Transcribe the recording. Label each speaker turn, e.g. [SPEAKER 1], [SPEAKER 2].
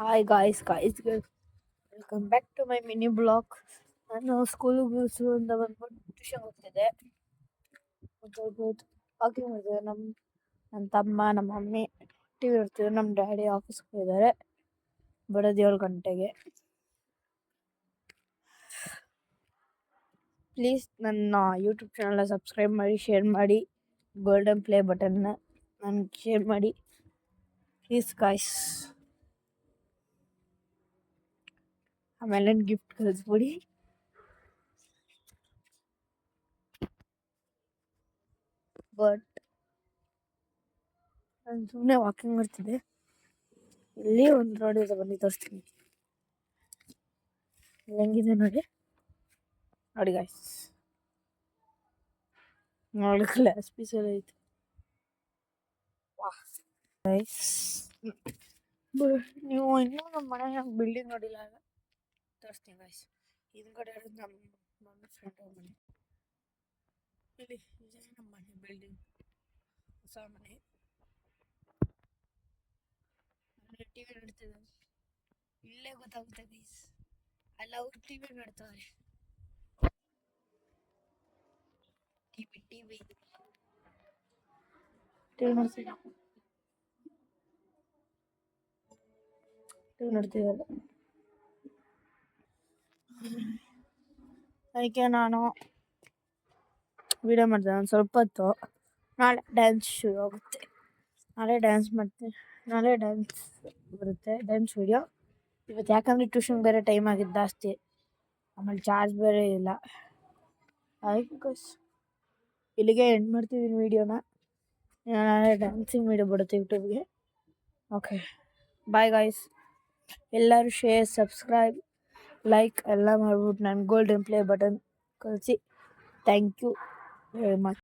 [SPEAKER 1] Hi guys, welcome back to my mini blog. ನಾನು ಸ್ಕೂಲಿಗೆ ಅಂತ ಬಂದ್ಬಿಟ್ಟು ಟ್ಯೂಷನ್ ಹೋಗ್ತಿದ್ದೆ. ವಾಕಿಂಗ್ ಮಾಡ್ತಿದ್ದೆ. ನನ್ನ ತಮ್ಮ ನಮ್ಮ ಮಮ್ಮಿ ಟಿವಿ ನೋಡ್ತಿದ್ರು. ನಮ್ಮ ಡ್ಯಾಡಿ ಆಫೀಸ್ಗೆ ಹೋಗಿದ್ದಾರೆ. ಬರೋದು 7 ಗಂಟೆಗೆ. ಪ್ಲೀಸ್ ನನ್ನ ಯೂಟ್ಯೂಬ್ ಚಾನಲ್ನ ಸಬ್ಸ್ಕ್ರೈಬ್ ಮಾಡಿ, ಶೇರ್ ಮಾಡಿ, ಗೋಲ್ಡನ್ ಪ್ಲೇ ಬಟನ್ನ ನನಗೆ ಶೇರ್ ಮಾಡಿ ಪ್ಲೀಸ್ ಗಾಯ್ಸ್. ಆಮೇಲೆ ನನ್ನ ಗಿಫ್ಟ್ ಕಳಿಸ್ಬಿಡಿ. ಬಟ್ ನಾನು ಸುಮ್ಮನೆ ವಾಕಿಂಗ್ ಮಾಡ್ತಿದ್ದೆ. ಇಲ್ಲಿ ಒಂದು ರೋಡ್ ಇದೆ, ಬನ್ನಿ ತೋರಿಸ್ತೀನಿ. ಹೆಂಗಿದೆ ನೋಡಿ ಗಾಯ್ಸ್. ನೋಡಿ ಗ್ಲಾಸ್ ಪೀಸ್ ಎಲ್ಲ ಐತೆ. ಗೈಸ್, ನೀವು ಇನ್ನೂ ನಮ್ಮ ಮನೆ ಬಿಲ್ಡಿಂಗ್ ನೋಡಿಲ್ಲ ಅಲ್ಲ, ತೋರಿಸ್ತೀನಿ ಗೈಸ್. ಹಿಂದ್ಗಡೆ ಇರೋದು ನಮ್ಮ ಮಮ್ಮಿ ಫ್ರೆಂಡ್ ಮನೆ. ಇಲ್ಲಿ ಇದೆ ನಮ್ಮ ಮನೆ ಬಿಲ್ಡಿಂಗ್, ಹೊಸ ಮನೆ. ಟಿವಿ ನೋಡ್ತಿದ್ದಾರೆ, ಇಲ್ಲೇ ಗೊತ್ತಾಗುತ್ತೆ ಗೈಸ್. ಅಲ್ಲ, ಅವ್ರು ಟಿವಿ ನೋಡ್ತಾರೆ. ಟಿವಿ ನೋಡ್ತಿದ್ದಾರೆ. ಅದಕ್ಕೆ ನಾನು ವಿಡಿಯೋ ಮಾಡಿದೆ ಒಂದು ಸ್ವಲ್ಪ ಹೊತ್ತು. ನಾಳೆ ಡ್ಯಾನ್ಸ್ ಶುರು ಆಗುತ್ತೆ. ನಾಳೆ ಡ್ಯಾನ್ಸ್ ಮಾಡ್ತೀನಿ. ನಾಳೆ ಡ್ಯಾನ್ಸ್ ಬರುತ್ತೆ, ಡ್ಯಾನ್ಸ್ ವಿಡಿಯೋ. ಇವತ್ತು ಯಾಕಂದರೆ ಟ್ಯೂಷನ್ ಬೇರೆ ಟೈಮ್ ಆಗಿದ್ದು ಜಾಸ್ತಿ, ಆಮೇಲೆ ಚಾರ್ಜ್ ಬೇರೆ ಇಲ್ಲ. ಅದಕ್ಕೆ ಇಲ್ಲಿಗೆ ಎಂಡ್ ಮಾಡ್ತಿದ್ದೀನಿ ವಿಡಿಯೋನ. ನಾಳೆ ಡ್ಯಾನ್ಸಿಂಗ್ ವಿಡಿಯೋ ಬಿಡುತ್ತೆ ಯೂಟ್ಯೂಬ್ಗೆ. Okay, bye guys. ಎಲ್ಲರೂ ಶೇರ್, ಸಬ್ಸ್ಕ್ರೈಬ್, ಲೈಕ್ ಎಲ್ಲ ಮಾಡ್ಬಿಟ್ಟು ನನ್ನ ಗೋಲ್ಡನ್ ಪ್ಲೇ ಬಟನ್ ಕಳಿಸಿ. Thank you very much.